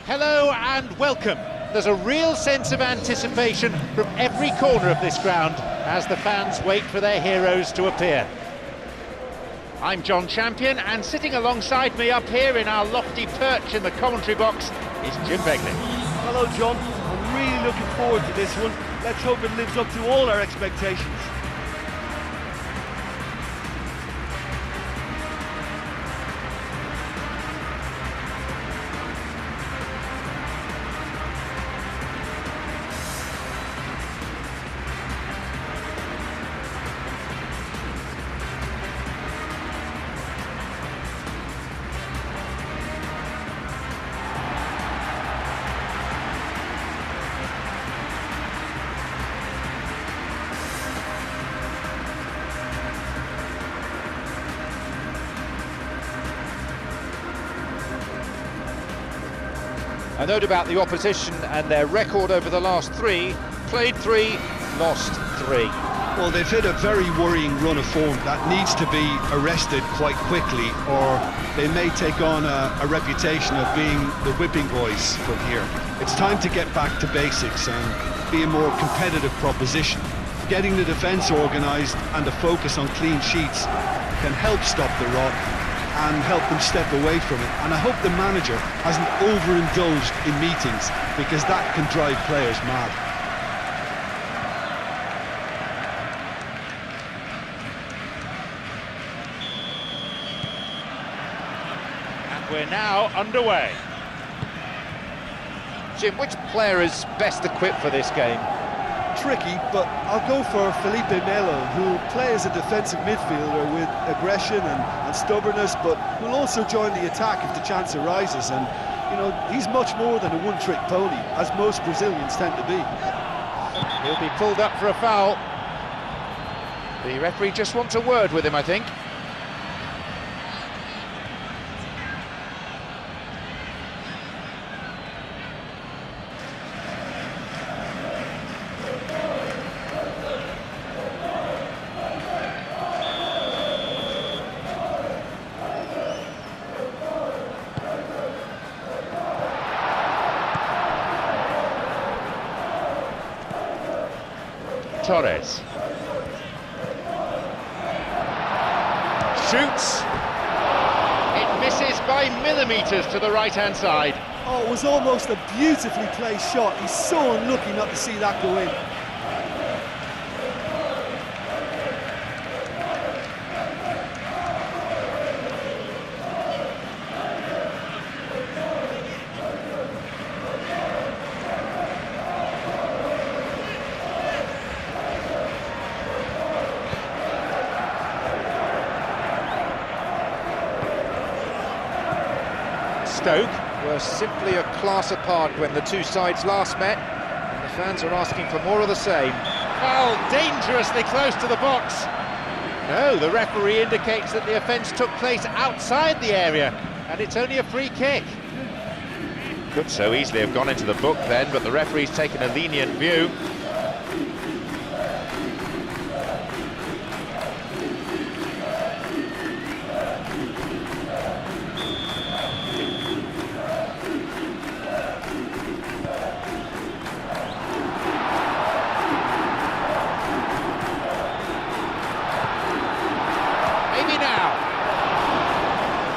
Hello and welcome. There's a real sense of anticipation from every corner of this ground as the fans wait for their heroes to appear. I'm John Champion, and sitting alongside me up here in our lofty perch in the commentary box is Jim Begley. Hello John, I'm really looking forward to this one. Let's hope it lives up to all our expectations. A note about the opposition and their record over the last three: played 3, lost 3. Well, they've hit a very worrying run of form that needs to be arrested quite quickly, or they may take on a reputation of being the whipping boys from here. It's time to get back to basics and be a more competitive proposition. Getting the defence organised and a focus on clean sheets can help stop the rot and help them step away from it. And I hope the manager hasn't overindulged in meetings, because that can drive players mad. And we're now underway. Jim, which player is best equipped for this game? Tricky, but I'll go for Felipe Melo, who'll play as a defensive midfielder with aggression and stubbornness, but will also join the attack if the chance arises. And, you know, he's much more than a one-trick pony, as most Brazilians tend to be. He'll be pulled up for a foul. The referee just wants a word with him, I think. Torres shoots. It misses by millimetres to the right-hand side. Oh, it was almost a beautifully placed shot. He's so unlucky not to see that go in. Stoke were simply a class apart when the two sides last met, and the fans are asking for more of the same. Foul dangerously close to the box. No, the referee indicates that the offence took place outside the area, and it's only a free kick. Could so easily have gone into the book then, but the referee's taken a lenient view.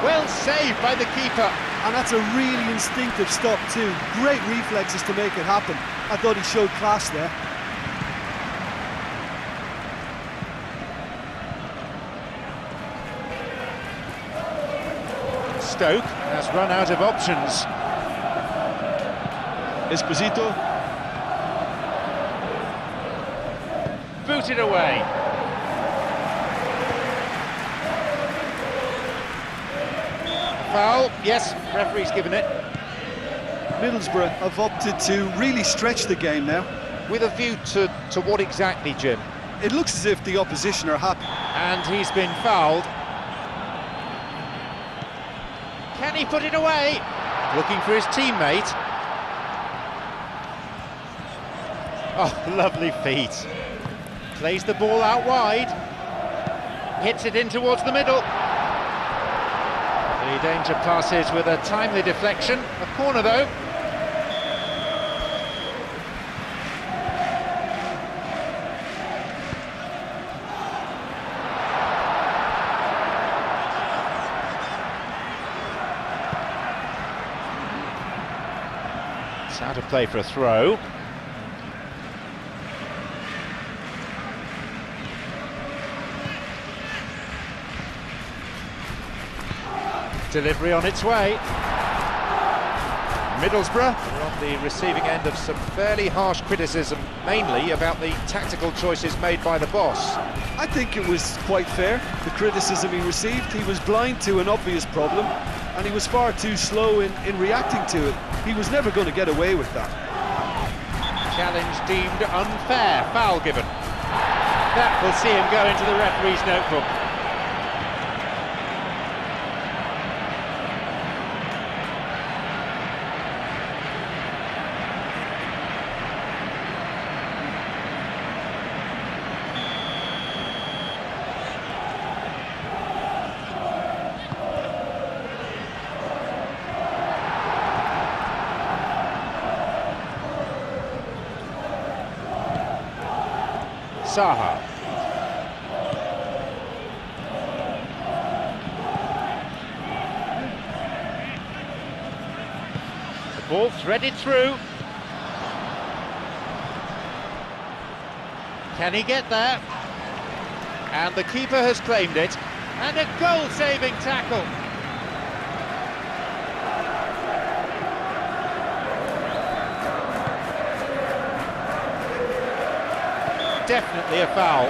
Well saved by the keeper. And that's a really instinctive stop too. Great reflexes to make it happen. I thought he showed class there. Stoke has run out of options. Esposito. Booted away. Foul, yes, referee's given it. Middlesbrough have opted to really stretch the game now. With a view to what exactly, Jim? It looks as if the opposition are happy. And he's been fouled. Can he put it away? Looking for his teammate. Oh, lovely feet. Plays the ball out wide. Hits it in towards the middle. The danger passes with a timely deflection. A corner though. It's out of play for a throw. Delivery on its way. Middlesbrough are on the receiving end of some fairly harsh criticism, mainly about the tactical choices made by the boss. I think it was quite fair, the criticism he received. He was blind to an obvious problem, and he was far too slow in reacting to it. He was never going to get away with that. Challenge deemed unfair, foul given. That will see him go into the referee's notebook. Saha. The ball threaded through. Can he get there? And the keeper has claimed it. And a goal-saving tackle. Definitely a foul.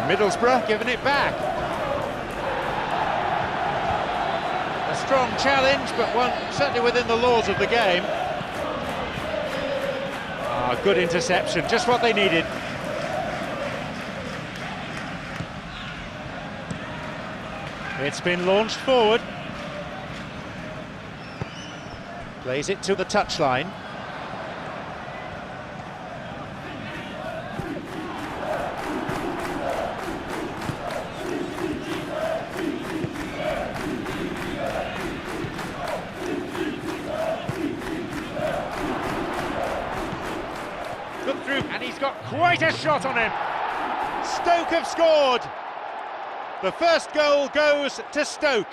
Middlesbrough giving it back. A strong challenge, but one certainly within the laws of the game. Good interception, just what they needed. It's been launched forward. Plays it to the touchline. And he's got quite a shot on him. Stoke have scored. The first goal goes to Stoke.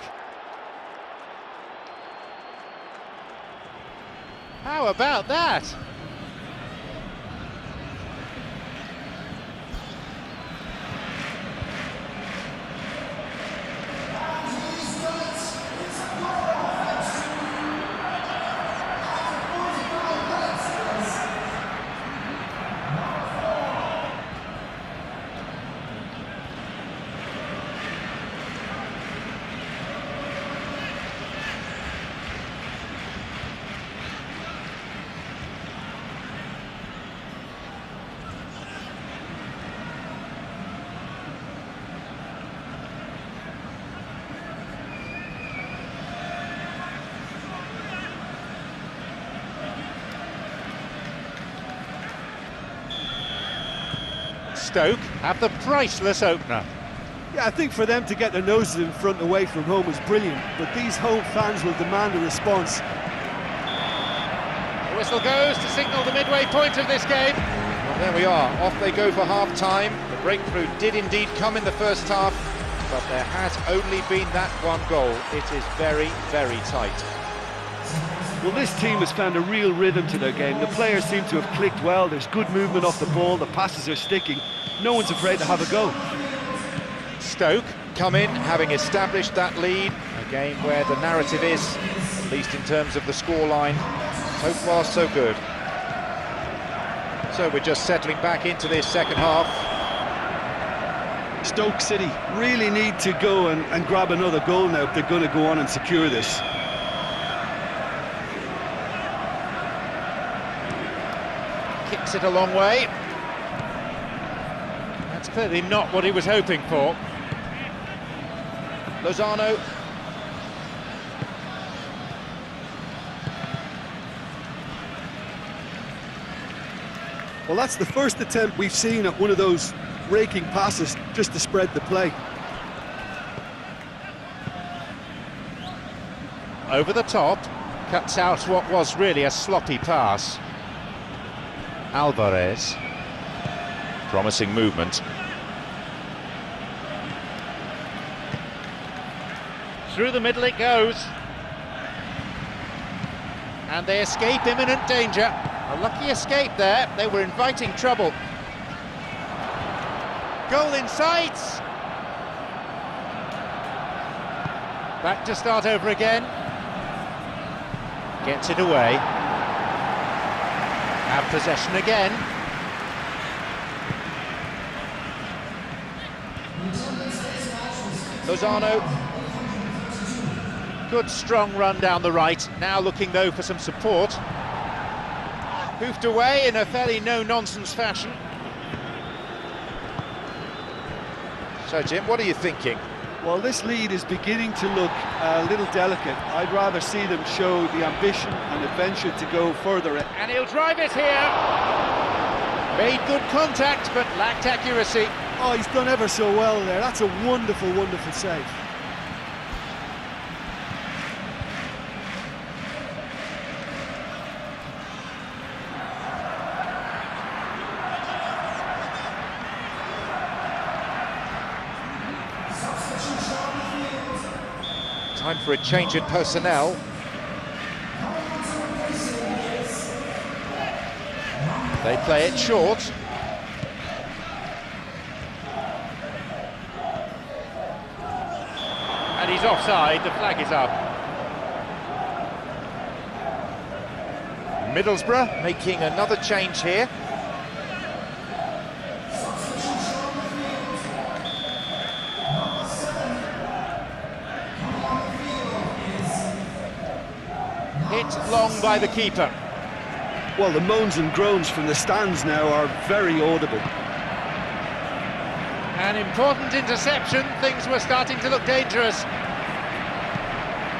How about that? Stoke have the priceless opener. Yeah, I think for them to get their noses in front away from home was brilliant, but these home fans will demand a response. The whistle goes to signal the midway point of this game. Well, there we are, off they go for half-time. The breakthrough did indeed come in the first half, but there has only been that one goal. It is very, very tight. Well, this team has found a real rhythm to their game. The players seem to have clicked well. There's good movement off the ball, the passes are sticking. No one's afraid to have a go. Stoke come in having established that lead, a game where the narrative is, at least in terms of the scoreline, so far so good. So we're just settling back into this second half. Stoke City really need to go and grab another goal now if they're going to go on and secure this. Kicks it a long way. That's clearly not what he was hoping for. Lozano. Well, that's the first attempt we've seen at one of those raking passes just to spread the play. Over the top, cuts out what was really a sloppy pass. Alvarez. Promising movement. Through the middle it goes. And they escape imminent danger. A lucky escape there, they were inviting trouble. Goal in sight! Back to start over again. Gets it away. Have possession again. Lozano. Good strong run down the right. Now looking though for some support. Hoofed away in a fairly no-nonsense fashion. So Jim, what are you thinking? Well, this lead is beginning to look a little delicate. I'd rather see them show the ambition and adventure to go further. And he'll drive it here. Made good contact, but lacked accuracy. Oh, he's done ever so well there. That's a wonderful, wonderful save. Time for a change in personnel. They play it short. And he's offside, the flag is up. Middlesbrough making another change here. Hit long by the keeper. Well, the moans and groans from the stands now are very audible. An important interception, things were starting to look dangerous.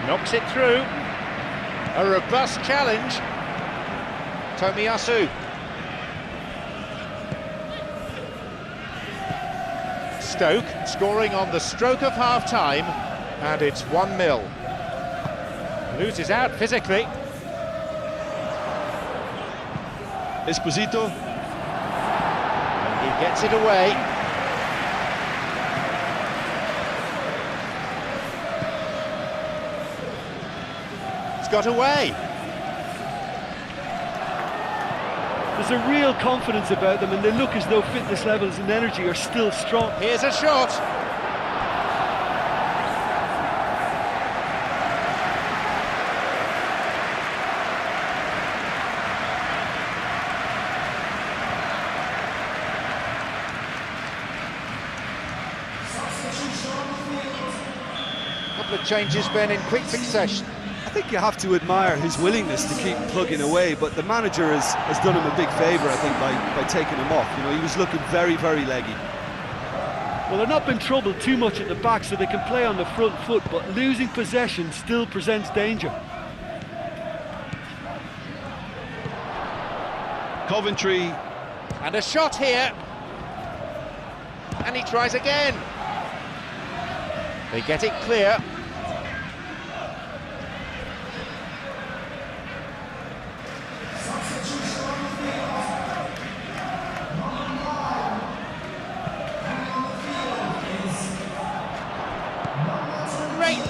Knocks it through. A robust challenge. Tomiyasu. Stoke scoring on the stroke of half-time, and it's 1-0. Loses out physically. Esposito. And he gets it away. It's got away. There's a real confidence about them, and they look as though fitness levels and energy are still strong. Here's a shot. Couple of changes, Ben, in quick succession. I think you have to admire his willingness to keep plugging away, but the manager has done him a big favour, I think, by taking him off. You know, he was looking very, very leggy. Well, they're not been troubled too much at the back, so they can play on the front foot, but losing possession still presents danger. Coventry. And a shot here. And he tries again. They get it clear.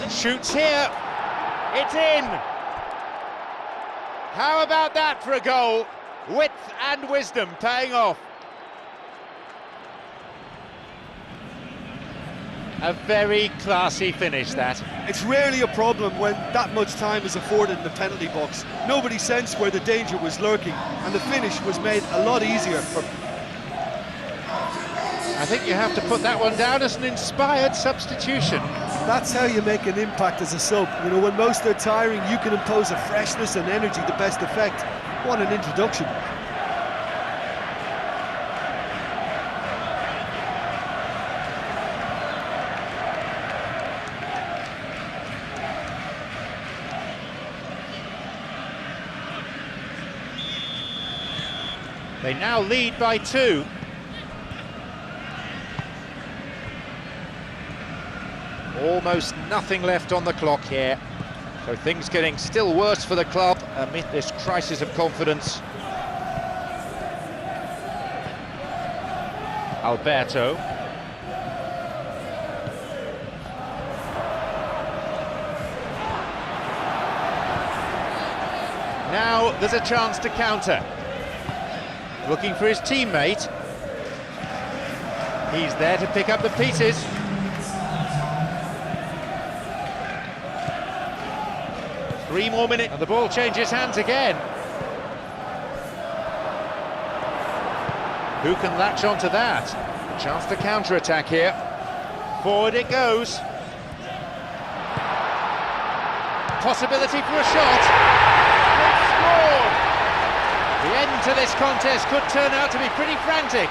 Shoots here, it's in. How about that for a goal? Width and wisdom paying off. A very classy finish, that. It's rarely a problem when that much time is afforded in the penalty box. Nobody sensed where the danger was lurking, and the finish was made a lot easier for... I think you have to put that one down as an inspired substitution. That's how you make an impact as a sub. You know, when most are tiring, you can impose a freshness and energy to best effect. What an introduction. They now lead by 2. Almost nothing left on the clock here. So things getting still worse for the club amid this crisis of confidence. Alberto. Now there's a chance to counter. Looking for his teammate. He's there to pick up the pieces. Three more minutes, and the ball changes hands again. Who can latch onto that? A chance to counter-attack here. Forward it goes. Possibility for a shot. They've scored! The end to this contest could turn out to be pretty frantic.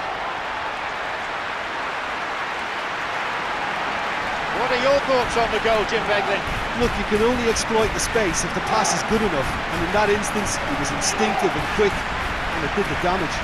What are your thoughts on the goal, Jim Beglin? Look, you can only exploit the space if the pass is good enough, and in that instance it was instinctive and quick, and it did the damage.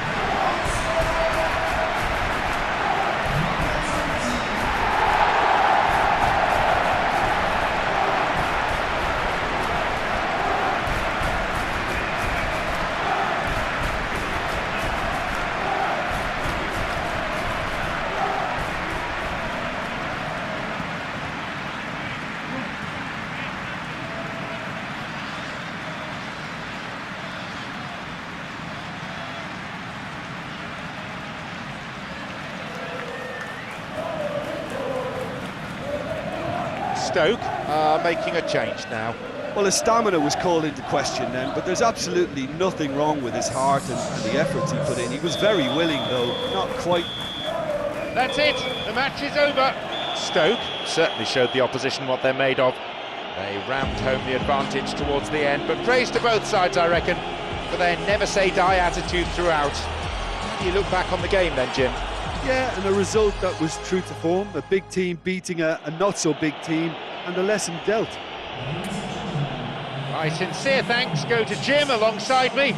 Stoke are making a change now. Well, his stamina was called into question then, but there's absolutely nothing wrong with his heart and the efforts he put in. He was very willing, though, not quite. That's it, the match is over. Stoke certainly showed the opposition what they're made of. They rammed home the advantage towards the end, but praise to both sides, I reckon, for their never-say-die attitude throughout. How do you look back on the game then, Jim? Yeah, and a result that was true to form, a big team beating a not-so-big team, and a lesson dealt. My sincere thanks go to Jim alongside me.